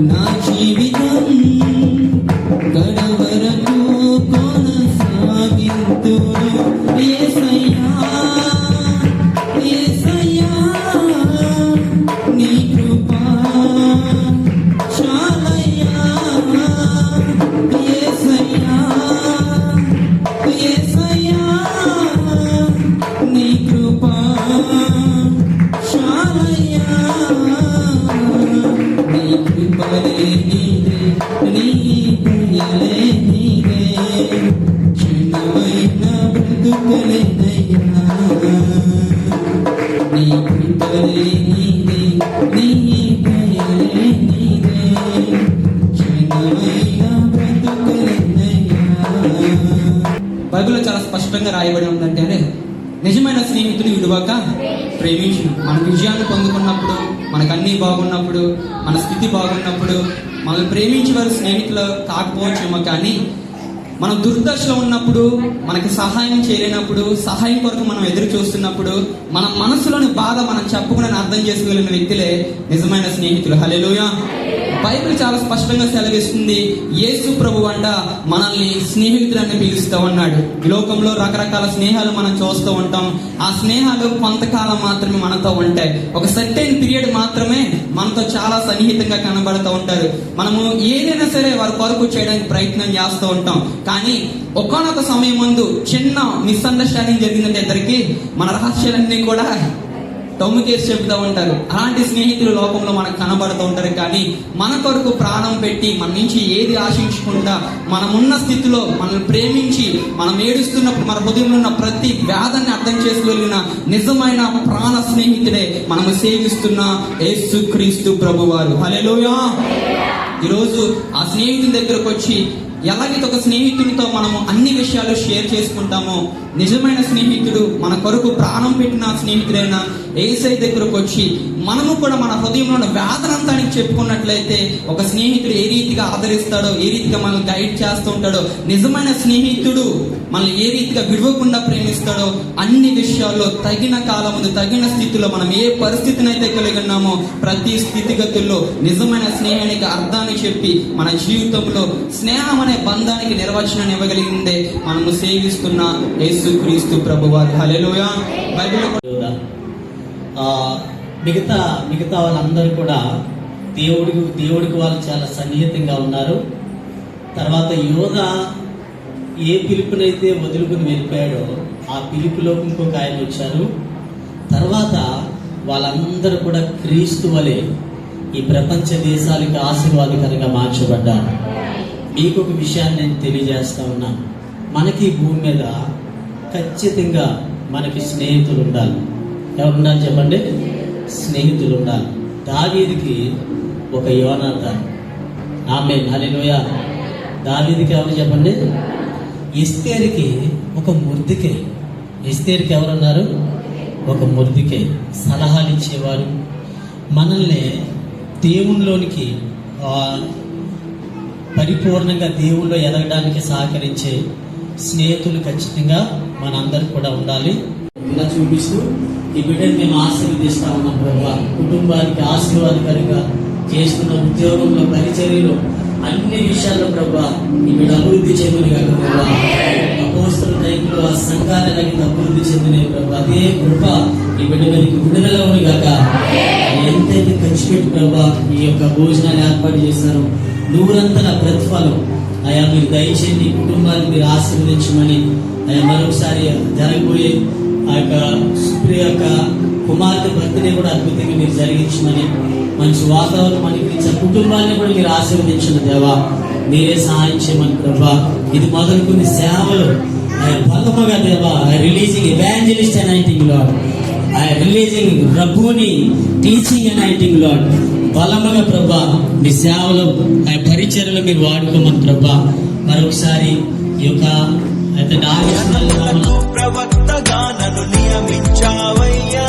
నా జీవితం గడవరకు కొనసాగింతును యేసయ్యా యేసయ్యా నీ కృపా చాలయ్యా యేసయ్యా యేసయ్యా నీ కృపా చాలయ్యా నీ కృపలే నీదే నీ దయలే నీదే క్షణమైన బ్రతుకలేనయ్యా నీ కృపలే నీదే నీ దయలే నీదే క్షణమైన బ్రతుకలేనయ్యా. బైబిల్లో చాలా స్పష్టంగా రాయబడి ఉందంటే నిజమైన స్నేహితుడు విడువక ప్రేమించును. మన విజయాన్ని పొందుకున్నప్పుడు, మనకు అన్నీ బాగున్నప్పుడు, మన స్థితి బాగున్నప్పుడు మనల్ని ప్రేమించే వారు స్నేహితులు కాకపోవచ్చేమో, కానీ మనం దుర్దశలో ఉన్నప్పుడు, మనకి సహాయం చేయలేనప్పుడు, సహాయం కొరకు మనం ఎదురు చూస్తున్నప్పుడు మన మనసులోని బాధ మనం చెప్పుకుని అర్థం చేసుకోగలిగిన వ్యక్తులే నిజమైన స్నేహితులు. హల్లెలూయా. బైబిల్ చాలా స్పష్టంగా సెలవిస్తుంది, యేసు ప్రభు అంట మనల్ని స్నేహితులని పిలుస్తూ ఉన్నాడు. ఈ లోకంలో రకరకాల స్నేహాలు మనం చూస్తూ ఉంటాం. ఆ స్నేహాలు కొంతకాలం మాత్రమే మనతో ఉంటాయి. ఒక సర్టెన్ పీరియడ్ మాత్రమే మనతో చాలా సన్నిహితంగా కనబడుతూ ఉంటారు. మనము ఏదైనా సరే వారి కొరకు చేయడానికి ప్రయత్నం చేస్తూ ఉంటాం. కానీ ఒకానొక సమయం ముందు చిన్న మిస్అండర్స్టాండింగ్ జరిగిందంటే ఇద్దరికి మన రహస్యాలన్నీ కూడా తమ్ముకేసి చెబుతూ ఉంటారు. అలాంటి స్నేహితులు లోకంలో మనకు కనబడుతూ ఉంటారు. కానీ మన కొరకు ప్రాణం పెట్టి మన నుంచి ఏది ఆశించకుండా మనమున్న స్థితిలో మనల్ని ప్రేమించి మనం ఏడుస్తున్నప్పుడు మన హృదయంలో ఉన్న ప్రతి వ్యాధాన్ని అర్థం చేసుకోగలిగిన నిజమైన ప్రాణ స్నేహితుడే మనము సేవిస్తున్న యేసుక్రీస్తు ప్రభువారు. హల్లెలూయా. ఈరోజు ఆ స్నేహితుని దగ్గరకు వచ్చి ఎలాగైతే ఒక స్నేహితుడితో మనము అన్ని విషయాలు షేర్ చేసుకుంటామో, నిజమైన స్నేహితుడు మన కొరకు ప్రాణం పెట్టిన స్నేహితుడైన యేసయ్య దగ్గరకు వచ్చి మనము కూడా మన హృదయంలో ఉన్న వేదనంతానికి చెప్పుకున్నట్లయితే ఒక స్నేహితుడు ఏ రీతిగా ఆదరిస్తాడో, ఏ రీతిగా మనల్ని గైడ్ చేస్తూ ఉంటాడో, నిజమైన స్నేహితుడు మనల్ని ఏ రీతిగా విడవకుండా ప్రేమిస్తాడో, అన్ని విషయాల్లో తగిన కాలం తగిన స్థితిలో మనం ఏ పరిస్థితిని అయితే కలిగి ఉన్నామో ప్రతి స్థితిగతుల్లో నిజమైన స్నేహానికి అర్థాన్ని చెప్పి మన జీవితంలో స్నేహం అనే బంధానికి నిర్వచనాన్ని ఇవ్వగలిగిందే మనము సేవిస్తున్న యేసుక్రీస్తు ప్రభువారు. హల్లెలూయా. బైబిల్లో మిగతా వాళ్ళందరూ కూడా దేవుడికి వాళ్ళు చాలా సన్నిహితంగా ఉన్నారు. తర్వాత యోధ ఏ పిలుపునైతే వదులుకుని వెళ్ళిపోయాడో ఆ పిలుపులో ఇంకొక ఆయన వచ్చారు. తర్వాత వాళ్ళందరూ కూడా క్రీస్తు వలె ఈ ప్రపంచ దేశాలకు ఆశీర్వాదకరంగా మార్చబడ్డారు. మీకు ఒక విషయాన్ని నేను తెలియజేస్తా ఉన్నా, మనకి భూమి మీద ఖచ్చితంగా మనకి స్నేహితులు ఉండాలి. ఎవరు ఉండాలి చెప్పండి? స్నేహితులు ఉండాలి. దావీదుకి ఒక యోనాతాను. ఆమేన్. హల్లెలూయా. దావీదుకి ఎవరు చెప్పండి? ఎస్తేరుకి ఒక మొర్దెకై. ఎస్తేరుకి ఎవరున్నారు? ఒక మొర్దెకై. సలహాలు ఇచ్చేవారు, మనల్ని దేవునిలోనికి పరిపూర్ణంగా దేవుల్లో ఎదగడానికి సహకరించే స్నేహితులు ఖచ్చితంగా మనందరికి కూడా ఉండాలి. ఇలా చూపిస్తూ ఈ బిడ్డని మేము ఆశీర్వదిస్తా ఉన్నాం ప్రభా. కుటుంబానికి ఆశీర్వాదకరంగా చేస్తున్న ఉద్యోగంలో, పరిచర్యలో, అన్ని విషయాల్లో ప్రభా ఈ బిడ్డ అభివృద్ధి చెందిన ప్రభా. అపోస్తల టైంలో ఆ సంఘాలకి అభివృద్ధి చెందిన ప్రభా. అదే కృప ఈ బిడ్డ మీదకి విడుదల ఉంది కాక. ఎంతైతే ఖర్చు పెట్టి ప్రభా ఈ యొక్క భోజనాన్ని ఏర్పాటు చేశారు, నూరంతల ప్రతిఫలం అయా మీరు దయచేయండి. కుటుంబాన్ని మీరు ఆశీర్వదించమని అయా మరొకసారి జరగబోయే ఆ యొక్క సుప్రియ యొక్క కుమార్తె బర్త్డే కూడా అద్భుతంగా మీరు జరిగించమని, మంచి వాతావరణం మనకి కుటుంబాన్ని కూడా మీరు ఆశీర్వదించిన దేవా. మీరే సహాయం చేయమని ప్రభా. ఇది మొదలుకుని సేవలు బలముగా దేవా, releasing evangelist anointing lord, releasing రబ్బూని టీచింగ్ అనాయింటింగ్ లార్డ్, బలముగా ప్రభా మీ సేవలో పరిచర్యలో మీరు వాడుకోమని ప్రభా. మరొకసారి ఈ యొక్క ప్రవక్తగా నన్ను నియమించావయ్యా.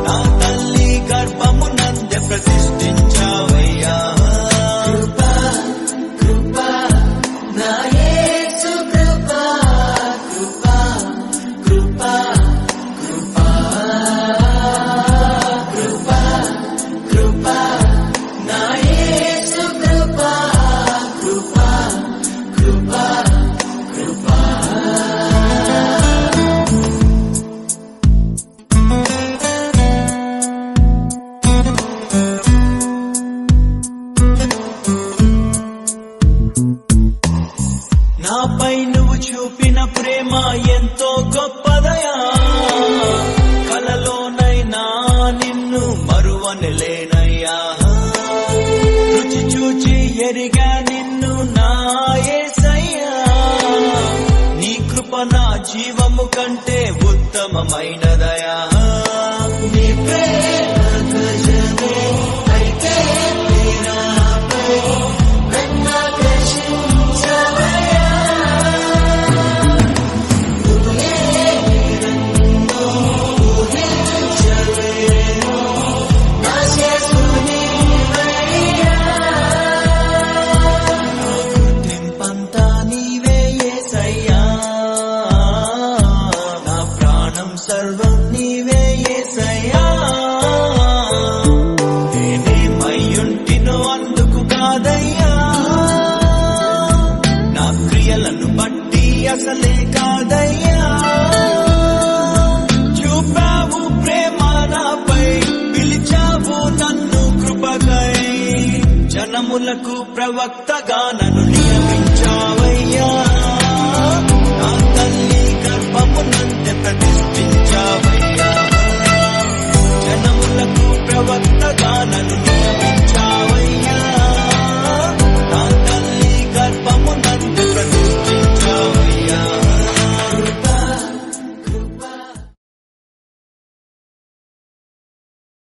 నా తల్లి గర్భమునందే ప్రతిష్ఠించావయ్యా. కృపా కృపా నా యేసు కృపా, కృపా కృపా కృపా కృపా కృపా నా యేసు ఎరిగా నిన్ను నా యేసయ్యా, నీ కృప నా జీవము కంటే ఉత్తమమైనదయా. నీ ప్రేమ గజమే అయితే తీరాపై నన్ను ఆకర్షించవయ్యా. నువ్వే నన్ను ఊహించలేను, నా యేసునివయ్యా. నా గుర్తింపంతా నీవే యేసయ్యా, నా ప్రాణం సర్వం నీవే యేసయ్యా. నేనేమయ్యుంటినో అందుకు కాదయ్యా, నా క్రియలను బట్టి అసలే కాదయ్యా. చూపావు ప్రేమ నాపై, పిలిచావు నన్ను కృపకై, జనములకు ప్రవక్తగా నన్ను